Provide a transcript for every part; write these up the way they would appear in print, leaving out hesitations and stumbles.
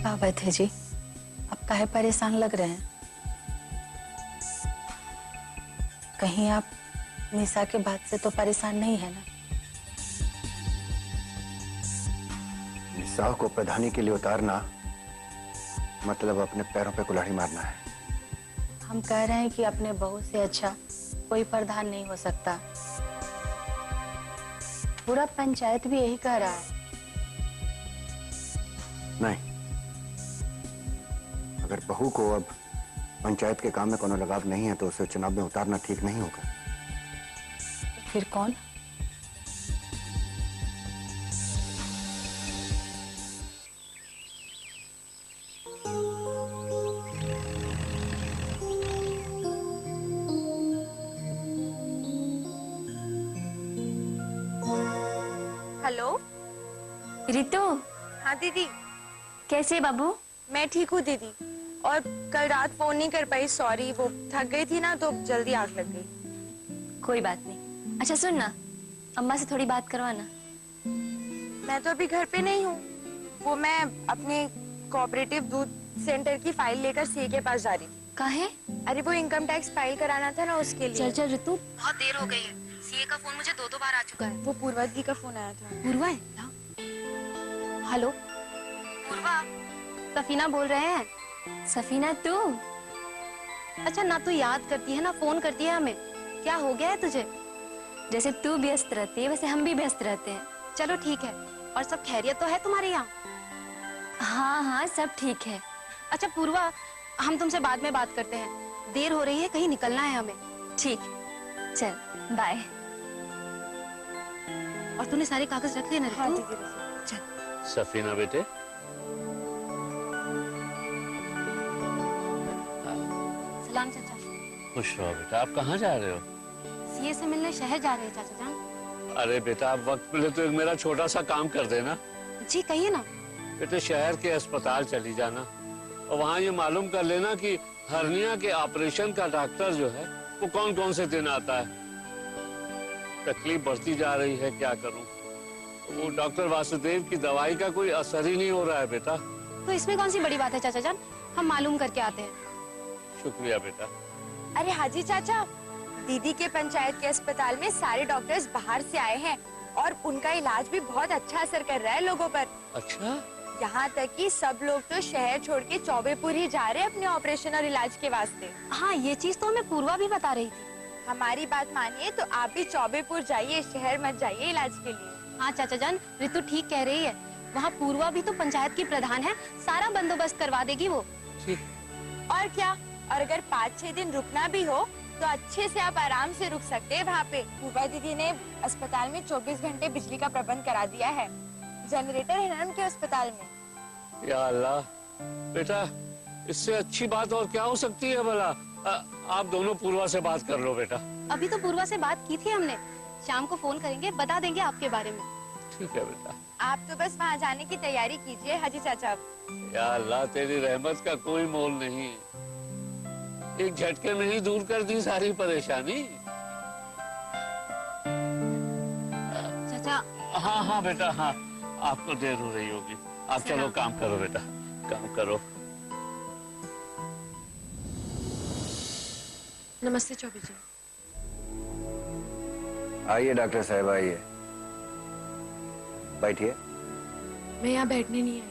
क्या बात है जी, आप काहे परेशान लग रहे हैं? कहीं आप निशा के बात से तो परेशान नहीं है ना? निशा को प्रधानी के लिए उतारना मतलब अपने पैरों पे कुल्हाड़ी मारना है। हम कह रहे हैं कि अपने बहू से अच्छा कोई प्रधान नहीं हो सकता। पूरा पंचायत भी यही कह रहा है। नहीं, अगर बहू को अब पंचायत के काम में कोनो लगाव नहीं है तो उसे चुनाव में उतारना ठीक नहीं होगा। फिर कौन? हेलो रितु। हाँ दीदी। कैसे बाबू? मैं ठीक हूँ दीदी, और कल रात फोन नहीं कर पाई, सॉरी, वो थक गई थी ना तो जल्दी आग लग गई। कोई बात नहीं। अच्छा सुन ना, अम्मा से थोड़ी बात करवाना। मैं तो अभी घर पे नहीं हूँ, वो मैं अपने कोऑपरेटिव दूध सेंटर की फाइल लेकर सीए के पास जा रही थी। काहे? अरे वो इनकम टैक्स फाइल कराना था ना, उसके लिए। चल चल रितु। बहुत देर हो गई है, सीए का फोन मुझे 2 बार आ चुका है। वो पूर्वा दी का फोन आया था। पूर्वा है? हेलो पूर्वा, सफीना बोल रहे हैं। सफीना तू? अच्छा ना तू याद करती है ना फोन करती है हमें, क्या हो गया है तुझे? जैसे तू व्यस्त रहती है वैसे हम भी व्यस्त रहते हैं। चलो ठीक है, और सब खैरियत तो है तुम्हारे यहाँ? हाँ हाँ सब ठीक है। अच्छा पूर्वा, हम तुमसे बाद में बात करते हैं, देर हो रही है, कहीं निकलना है हमें। ठीक, चल बाय। और तूने सारे कागज रख लिए ना? हाँ दीदी। चल। सफीना बेटे, सलाम चाचा। खुश रहो बेटा। आप कहाँ जा रहे हो? सीए से मिलने शहर जा रहे हैं चाचा जान। अरे बेटा, आप वक्त मिले तो एक मेरा छोटा सा काम कर देना। जी कहिए ना। बेटे शहर के अस्पताल चली जाना और वहाँ ये मालूम कर लेना कि हर्निया के ऑपरेशन का डॉक्टर जो है वो कौन कौन से दिन आता है। तकलीफ बढ़ती जा रही है, क्या करूं। वो डॉक्टर वासुदेव की दवाई का कोई असर ही नहीं हो रहा है बेटा। तो इसमें कौन सी बड़ी बात है चाचा जान, हम मालूम करके आते हैं। शुक्रिया बेटा। अरे हाजी चाचा, दीदी के पंचायत के अस्पताल में सारे डॉक्टर्स बाहर से आए हैं और उनका इलाज भी बहुत अच्छा असर कर रहा है लोगों पर। अच्छा? यहाँ तक कि सब लोग तो शहर छोड़ के चौबेपुर ही जा रहे हैं अपने ऑपरेशन और इलाज के वास्ते। हाँ ये चीज तो हमें पूर्वा भी बता रही थी। हमारी बात मानिए तो आप भी चौबेपुर जाइए, शहर मत जाइए इलाज के लिए। हाँ चाचा जान, ऋतु ठीक कह रही है, वहाँ पूर्वा भी तो पंचायत की प्रधान है, सारा बंदोबस्त करवा देगी वो। ठीक। और क्या, और अगर 5-6 दिन रुकना भी हो तो अच्छे से आप आराम से रुक सकते हैं वहाँ पे। पूर्वा दीदी ने अस्पताल में 24 घंटे बिजली का प्रबंध करा दिया है, जनरेटर है ना उनके अस्पताल में। या अल्लाह बेटा, इससे अच्छी बात और क्या हो सकती है भला। आप दोनों पूर्वा से बात कर लो बेटा। अभी तो पूर्वा से बात की थी हमने, शाम को फोन करेंगे, बता देंगे आपके बारे में। ठीक है बेटा। आप तो बस वहाँ जाने की तैयारी कीजिए हाजी चाचा। या अल्लाह, तेरी रहमत का कोई मोल नहीं, एक झटके में ही दूर कर दी सारी परेशानी। चाचा। हाँ हाँ बेटा, हाँ आपको देर हो रही होगी, आप चलो काम करो बेटा, काम करो। नमस्ते चौबे जी। आइए डॉक्टर साहब, आइए बैठिए। मैं यहाँ बैठने नहीं आई,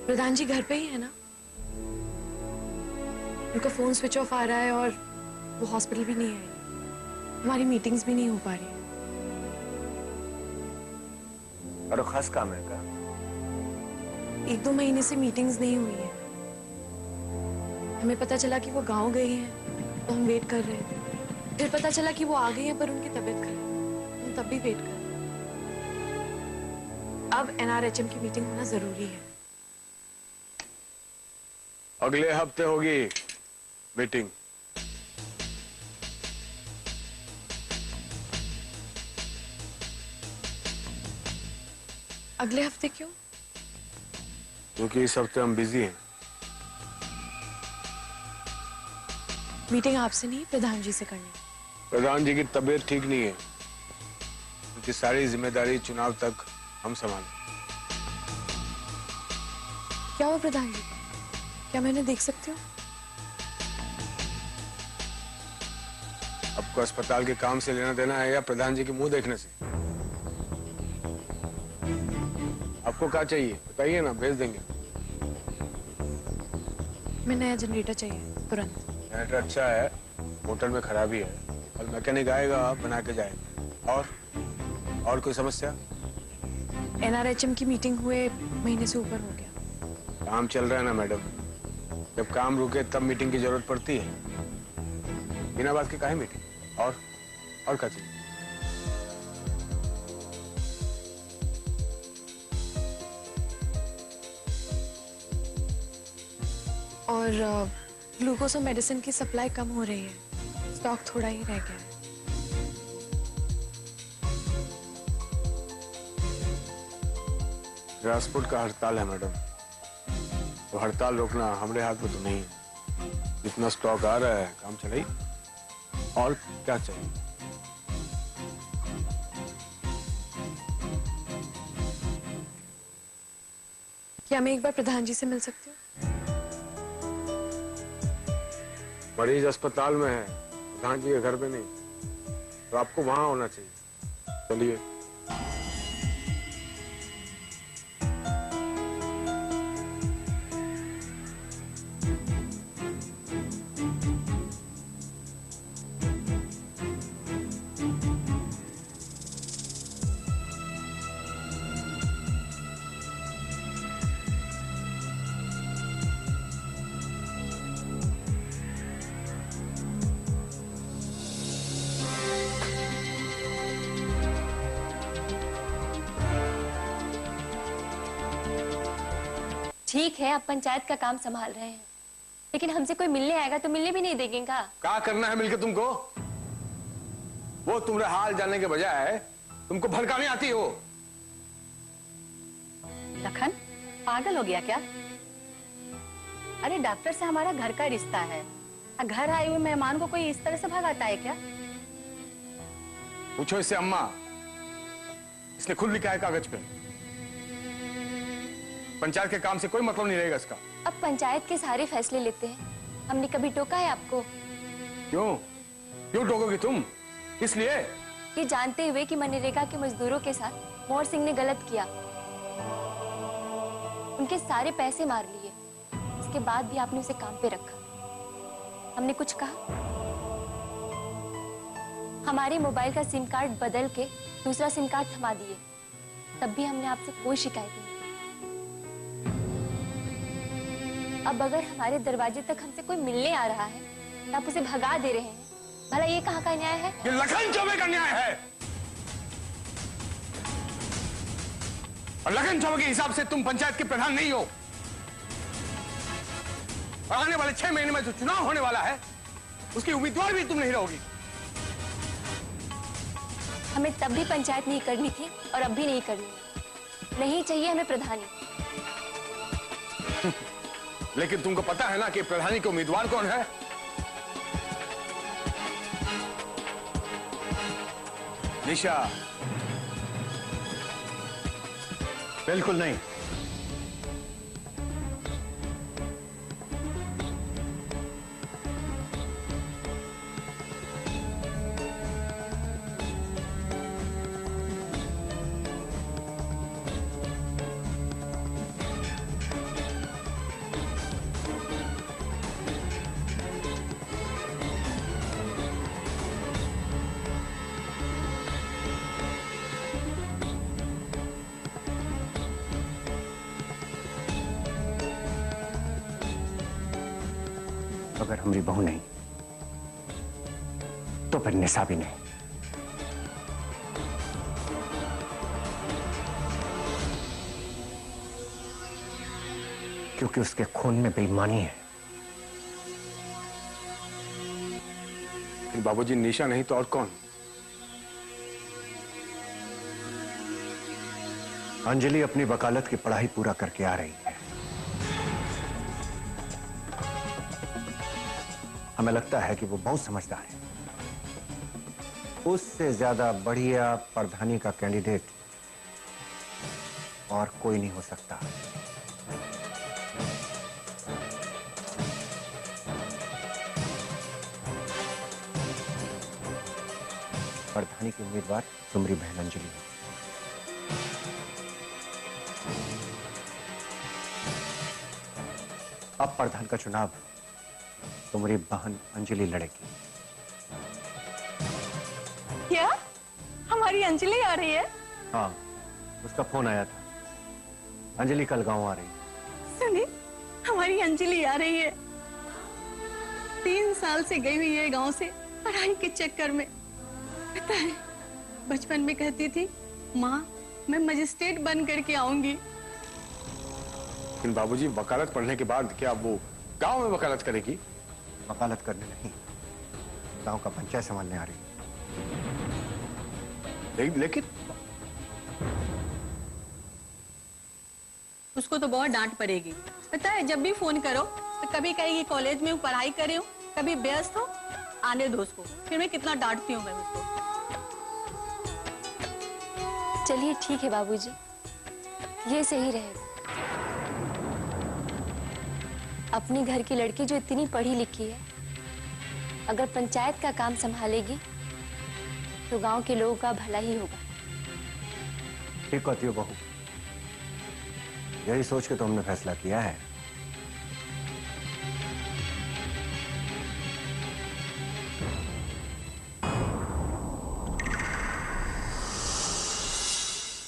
प्रधान जी घर पे ही है ना? उनका फोन स्विच ऑफ आ रहा है और वो हॉस्पिटल भी नहीं आई, हमारी मीटिंग्स भी नहीं हो पा रही। और खास काम है का? 1-2 महीने से मीटिंग्स नहीं हुई है, हमें पता चला कि वो गांव गई हैं तो हम वेट कर रहे थे, फिर पता चला कि वो आ गई हैं पर उनकी तबीयत खराब, हम तब भी वेट कर रहे हैं। अब NRHM की मीटिंग होना जरूरी है। अगले हफ्ते होगी मीटिंग। अगले हफ्ते क्यों? क्योंकि इस हफ्ते हम बिजी हैं। मीटिंग आपसे नहीं, प्रधान जी से करनी है। प्रधान जी की तबीयत ठीक नहीं है, उनकी सारी जिम्मेदारी चुनाव तक हम संभालें। क्या हुआ प्रधान जी? क्या मैंने देख सकती हूँ? आपको अस्पताल के काम से लेना देना है या प्रधान जी के मुंह देखने से? आपको क्या चाहिए बताइए ना, भेज देंगे। मैं नया जनरेटर चाहिए तुरंत। जनरेटर अच्छा है, मोटर में खराबी है, और मैकेनिक आएगा बना के जाएगा। और कोई समस्या? NRHM की मीटिंग हुए महीने से ऊपर हो गया। काम चल रहा है ना मैडम, जब काम रुके तब मीटिंग की जरूरत पड़ती है, बिना बात के काहे मीटिंग? और क्या चाहिए? और ग्लूकोज और मेडिसिन की सप्लाई कम हो रही है, स्टॉक थोड़ा ही रह गया है। ट्रांसपोर्ट का हड़ताल है मैडम, तो हड़ताल रोकना हमारे हाथ में तो नहीं है। जितना स्टॉक आ रहा है काम चले। और क्या चाहिए? क्या मैं एक बार प्रधान जी से मिल सकती हूँ? मरीज अस्पताल में है, प्रधान जी के घर पे नहीं, तो आपको वहां होना चाहिए। चलिए। ठीक है, आप पंचायत का काम संभाल रहे हैं, लेकिन हमसे कोई मिलने आएगा तो मिलने भी नहीं देंगे का? क्या करना है मिलके तुमको? वो तुम्हारे हाल जानने के बजाय तुमको भड़काने आती हो। लखन पागल हो गया क्या? अरे डॉक्टर से हमारा घर का रिश्ता है, घर आए हुए मेहमान को कोई इस तरह से भगाता है क्या? पूछो इससे अम्मा, इसने खुद लिखा है कागज पे। पंचायत के काम से कोई मतलब नहीं रहेगा इसका। अब पंचायत के सारे फैसले लेते हैं, हमने कभी टोका है आपको? क्यों टोकोगी तुम? इसलिए ये जानते हुए कि मनरेगा के मजदूरों के साथ मोहर सिंह ने गलत किया, उनके सारे पैसे मार लिए, इसके बाद भी आपने उसे काम पे रखा। हमने कुछ कहा? हमारे मोबाइल का सिम कार्ड बदल के दूसरा सिम कार्ड थमा दिए, तब भी हमने आपसे कोई शिकायत नहीं की। अब अगर हमारे दरवाजे तक हमसे कोई मिलने आ रहा है तो आप उसे भगा दे रहे हैं, भला ये कहाँ का न्याय है? ये लखन चौबे का न्याय है, और लखन चौबे के हिसाब से तुम पंचायत के प्रधान नहीं हो। और आने वाले 6 महीने में जो चुनाव होने वाला है उसकी उम्मीदवार भी तुम नहीं रहोगी। हमें तब भी पंचायत नहीं करनी थी और अब भी नहीं करनी है। नहीं चाहिए हमें प्रधानी। लेकिन तुमको पता है ना कि प्रधानी के उम्मीदवार कौन है? निशा। बिल्कुल नहीं। अगर हमारी बहू नहीं तो फिर निशा भी नहीं। क्योंकि उसके खून में बेईमानी है। बाबूजी निशा नहीं तो और कौन? अंजलि अपनी वकालत की पढ़ाई पूरा करके आ रही है। हमें लगता है कि वो बहुत समझदार है। उससे ज्यादा बढ़िया प्रधानी का कैंडिडेट और कोई नहीं हो सकता। प्रधानी की उम्मीदवार तुम्हारी बहन अंजलि है। अब प्रधान का चुनाव तुम्हारी बहन अंजलि लड़ेगी। क्या हमारी अंजलि आ रही है? हाँ, उसका फोन आया था। अंजलि कल गांव आ रही है। सुनी, हमारी अंजलि आ रही है। 3 साल से गई हुई है गांव से पढ़ाई के चक्कर में। पता है, बचपन में कहती थी माँ मैं मजिस्ट्रेट बन करके आऊंगी। लेकिन बाबूजी, वकालत पढ़ने के बाद क्या वो गांव में वकालत करेगी? वकालत करने नहीं, गांव का पंचायत संभालने आ रही है। लेकिन उसको तो बहुत डांट पड़ेगी। पता है, जब भी फोन करो तो कभी कहेगी कॉलेज में हूँ, पढ़ाई कर रही हूँ, कभी व्यस्त हो, आने दो उसको। फिर मैं कितना डांटती हूँ मैं उसको। चलिए ठीक है बाबूजी, ये सही रहेगा। अपनी घर की लड़की जो इतनी पढ़ी लिखी है, अगर पंचायत का काम संभालेगी तो गांव के लोगों का भला ही होगा। ठीक कहती हो बहू, यही सोच के तो हमने फैसला किया है